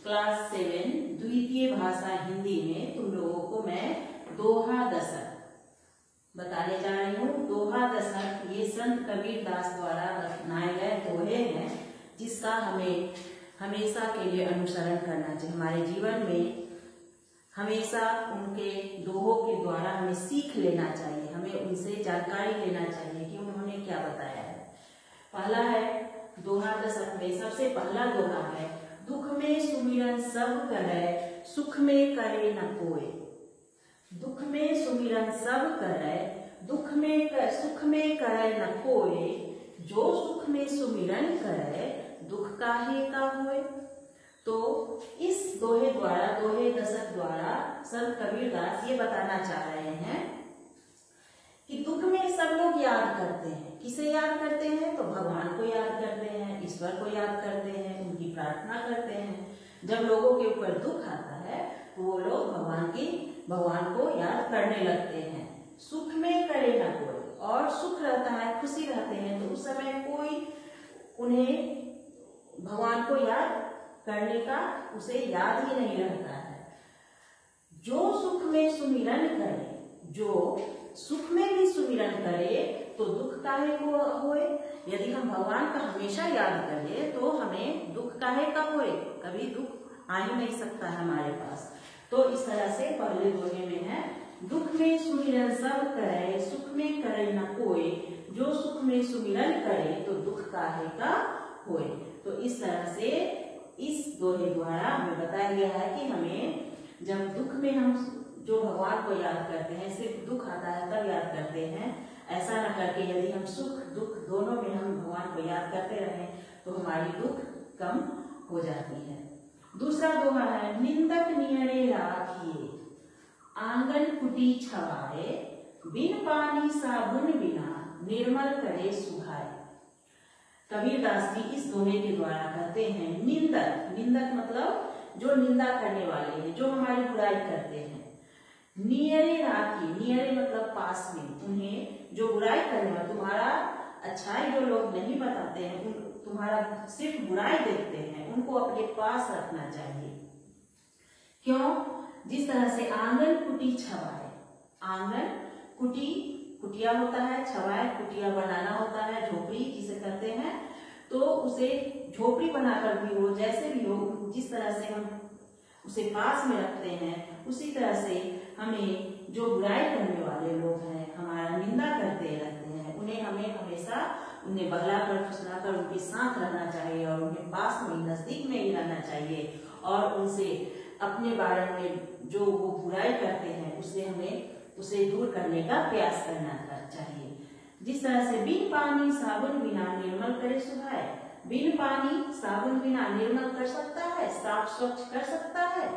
Class 7 द्वितीय भाषा हिंदी में तुम लोगों को मैं दोहा दशक बताने जा रही हूँ। दोहा दशक ये संत कबीर दास द्वारा बनाए गए दोहे हैं, जिसका हमें हमेशा के लिए अनुसरण करना चाहिए। हमारे जीवन में हमेशा उनके दोहों के द्वारा हमें सीख लेना चाहिए, हमें उनसे जानकारी लेना चाहिए कि उन्होंने क्या बताया है। पहला है दोहा दशक में सबसे पहला दोहा है, दुख में सुमिरन सब करे सुख में करे न कोय। दुख में सुमिरन सब करे सुख में करे न कोय। जो सुख में सुमिरन करे दुख काहे का होए। तो इस दोहे दशक द्वारा संत कबीर दास ये बताना चाह रहे हैं कि दुख में सब लोग याद करते हैं। किसे याद करते हैं? तो भगवान को याद करते हैं, ईश्वर को याद करते हैं, उनकी प्रार्थना करते हैं। जब लोगों के ऊपर दुख आता है तो वो लोग भगवान को याद करने लगते हैं। सुख में करे ना कोई, और सुख रहता है, खुशी रहते हैं, तो उस समय कोई उन्हें भगवान को याद करने का उसे याद ही नहीं रहता है। जो सुख में सुमिरन करे, जो सुख में भी सुमिरन करे तो दुख काहे को होए। यदि हम भगवान का हमेशा याद करें तो हमें दुख काहे का होए, कभी दुख आ ही नहीं सकता है हमारे पास। तो इस तरह से पहले दोहे में है, दुख में सुमिरन सब करे सुख में करे न कोई। जो सुख में सुमिरन करे तो दुख काहे का होए। तो इस तरह से इस दोहे द्वारा हमें बताया गया है कि हमें जब दुख में हम जो भगवान को याद करते हैं, सिर्फ दुख आता है तब याद करते हैं, ऐसा न करके यदि हम सुख दुख दोनों में हम भगवान को याद करते रहें तो हमारी दुख कम हो जाती है। दूसरा दोहा है, निंदक नियरे राखिए आंगन कुटी छवाए। बिन पानी साबुन बिना निर्मल करे सुहाए। कबीर दास जी इस दोहे के द्वारा कहते हैं, निंदक मतलब जो निंदा करने वाले हैं, जो हमारी बुराई करते हैं। नियरे राखी, नियरे मतलब पास में, उन्हें जो बुराई करने वाले, तुम्हारा अच्छाई जो लोग नहीं बताते हैं, तुम्हारा सिर्फ बुराई देखते हैं, उनको अपने पास रखना चाहिए। क्यों? जिस तरह से आंगन कुटी छवाए। आंगन कुटिया होता है, छवाए कुटिया बनाना होता है, झोपड़ी जिसे कहते हैं। तो उसे झोपड़ी बनाकर भी हो, जैसे भी हो, जिस तरह से हम उसे पास में रखते हैं, उसी तरह से हमें जो बुराई करने वाले लोग हैं, हमारा निंदा करते रहते हैं, उन्हें हमें हमेशा उन्हें बहलाकर फुसलाकर उनके साथ रहना चाहिए और उनके पास में नजदीक में ही रहना चाहिए। और उनसे अपने बारे में जो वो बुराई करते हैं उसे दूर करने का प्रयास करना चाहिए। जिस तरह से बिन पानी साबुन बिना निर्मल करे सुहाए। बिन पानी साबुन बिना निर्मल कर सकता है, साफ स्वच्छ कर सकता है।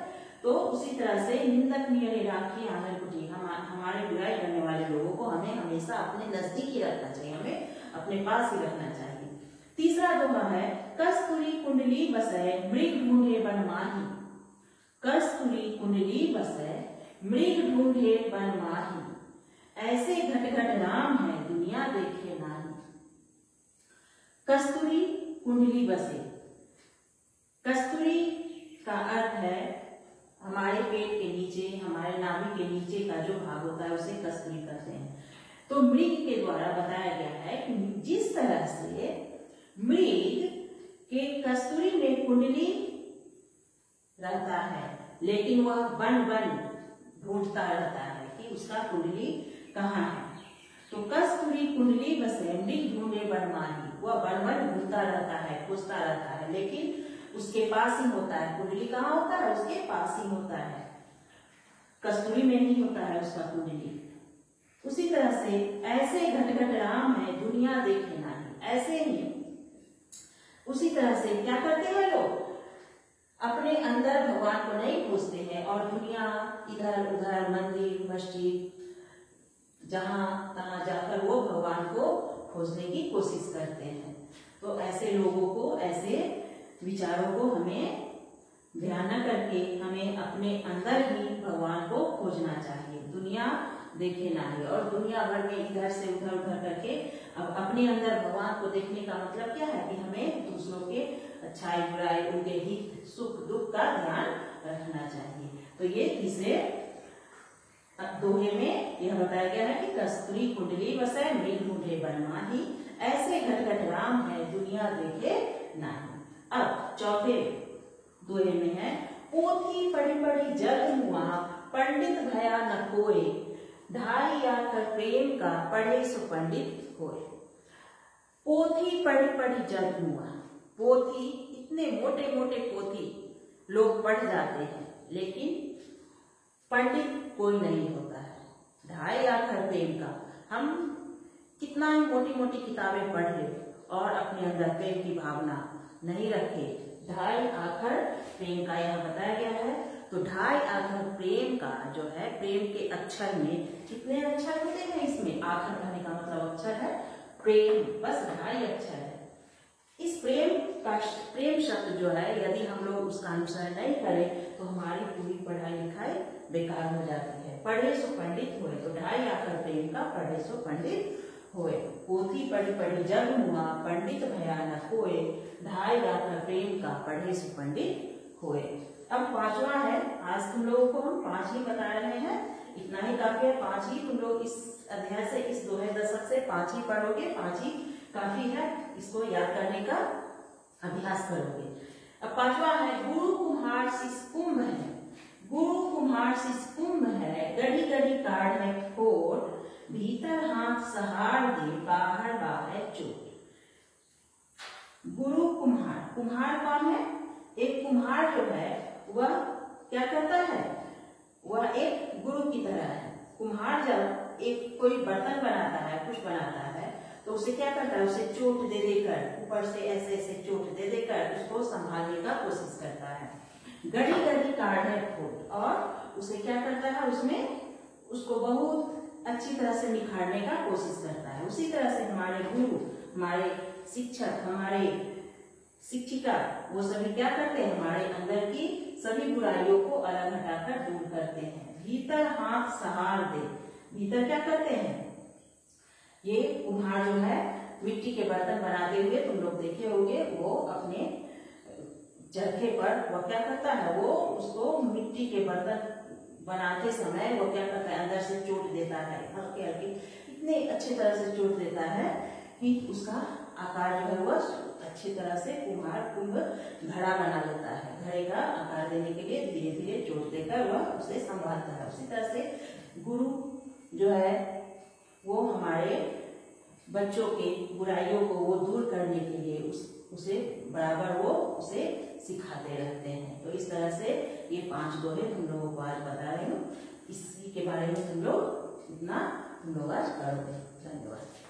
तो उसी तरह से निंदक नियरे राखी आंगन कुटी, हमारे बुराई करने वाले लोगों को हमें हमेशा अपने नजदीक ही रखना चाहिए, हमें अपने पास ही रखना चाहिए। तीसरा दोहा है, कस्तूरी कुंडली बसै मृग ढूंढे बन माही। कस्तूरी कुंडली बसै मृग ढूंढे बन माही। ऐसे घट घट राम है दुनिया देखे नाही। कस्तूरी कुंडली बसे। कस्तूरी का अर्थ है हमारे पेट के नीचे, हमारे नाभि के नीचे का जो भाग होता है उसे कस्तूरी कहते हैं। तो मृग के द्वारा बताया गया है कि जिस तरह से मृग के कस्तूरी में कुंडली रहता है, लेकिन वह बन ढूंढता रहता है कि उसका कुंडली कहाँ है। तो कस्तूरी कुंडली बसे मृग ढूंढे बन माही। वह बन ढूंढता रहता है, खोजता रहता है, लेकिन उसके पास ही होता है। कुंडली कहाँ होता है? उसके पास ही होता है, कस्तूरी में ही होता है उसका कुंडली। उसी तरह से ऐसे घट घट राम है दुनिया देखे नाही। ऐसे ही उसी तरह से क्या करते हैं लोग? अपने अंदर भगवान को नहीं खोजते हैं और दुनिया इधर उधर मंदिर मस्जिद जहां तहां जाकर वो भगवान को खोजने की कोशिश करते हैं। तो ऐसे लोगों को, ऐसे विचारों को हमें ध्यान न करके हमें अपने अंदर ही भगवान को खोजना चाहिए। दुनिया देखे नाही। और दुनिया भर में इधर से उधर उधर करके अब अपने अंदर भगवान को देखने का मतलब क्या है कि हमें दूसरों के अच्छाई बुराई, उनके हित सुख दुख का ध्यान रखना चाहिए। तो ये तीसरे दोहे में यह बताया गया है कि कस्तूरी कुंडली बसै मृग ढूंढे बन माही, ऐसे घट घट राम है दुनिया देखे नाही। अब चौथे दोहे में है, पोथी पढ़ी पढ़ी जग मुआ पंडित भया न कोय, ढाई आकर प्रेम का पढ़े सो पंडित होए। पोथी पढ़ी पढ़ी जग मुआ, पोथी इतने मोटे मोटे पोथी लोग पढ़ जाते हैं लेकिन पंडित कोई नहीं होता है। ढाई आखर प्रेम का, हम कितना ही मोटी मोटी किताबें पढ़ ले और अपने अंदर प्रेम की भावना नहीं रखे, ढाई आखर प्रेम का यह बताया गया है। तो ढाई आखर प्रेम का जो है, प्रेम के अक्षर में कितने अक्षर होते हैं, इसमें आखर कहने का मतलब अक्षर है प्रेम, बस ढाई अक्षर है। इस प्रेम शब्द जो है यदि हम लोग उसका अनुसरण नहीं करें तो हमारी पूरी पढ़ाई लिखाई बेकार हो जाती है। पढ़े सो पंडित होए, तो ढाई आखर प्रेम का पढ़े सो पंडित होए। पोथी पढ़ी पढ़ी जग मुआ पंडित भया न कोय, ढाई आखर प्रेम का पढ़े सो पंडित होए। अब पांचवा है, आज तुम लोगों को हम 5 ही बता रहे हैं, इतना ही काफी है। 5 ही तुम लोग इस अध्याय से, इस दोहे दशक से 5 ही पढ़ोगे, 5 ही काफी है। इसको याद करने का अभ्यास करोगे। अब 5वां है, गुरु कुम्हार शिष कुंभ है, गुरु कुम्हार शिष कुंभ है, गढ़ी गढ़ी काढ़ है खोट, भीतर हाथ सहार दे बाहर बाहर चोट। गुरु कुम्हार, कुम्हार कौन है? एक कुम्हार जो है वह क्या करता है, वह एक गुरु की तरह है। कुम्हार जब एक कोई बर्तन बनाता है, कुछ बनाता है, तो उसे क्या करता है, उसे चोट दे देकर, ऊपर से ऐसे ऐसे चोट दे देकर उसको संभालने का कोशिश करता है। गढ़ी गढ़ी काढ़ है खोट, और उसे क्या करता है, उसमें उसको बहुत अच्छी तरह से निखारने का कोशिश करता है। उसी तरह से हमारे गुरु, हमारे शिक्षक, हमारे शिक्षिका, वो सभी क्या करते हैं, हमारे अंदर की सभी बुराइयों को अलग हटाकर दूर करते हैं। भीतर हाथ सहार दे, भीतर क्या करते हैं, ये कुम्हार जो है मिट्टी के बर्तन बनाते हुए तुम लोग देखे होंगे, वो अपने चरखे पर वो क्या करता है, वो उसको मिट्टी के बर्तन बनाते समय वो क्या करता है, अंदर से चोट देता है, हल्के हल्के इतने अच्छी तरह से चोट देता है कि उसका आकार जो है वह अच्छी तरह से कुम्हार कुंभ घड़ा बना लेता है। घड़े का आकार देने के लिए धीरे धीरे चोट देकर वह उसे संभालता है। उसी तरह से गुरु जो है वो हमारे बच्चों के बुराइयों को वो दूर करने के लिए उसे बराबर वो उसे सिखाते रहते हैं। तो इस तरह से ये 5 दोहे तुम लोगों को आज बता रही हूँ। इसी के बारे में तुम लोग इतना तुम लोग आज करोगे। धन्यवाद।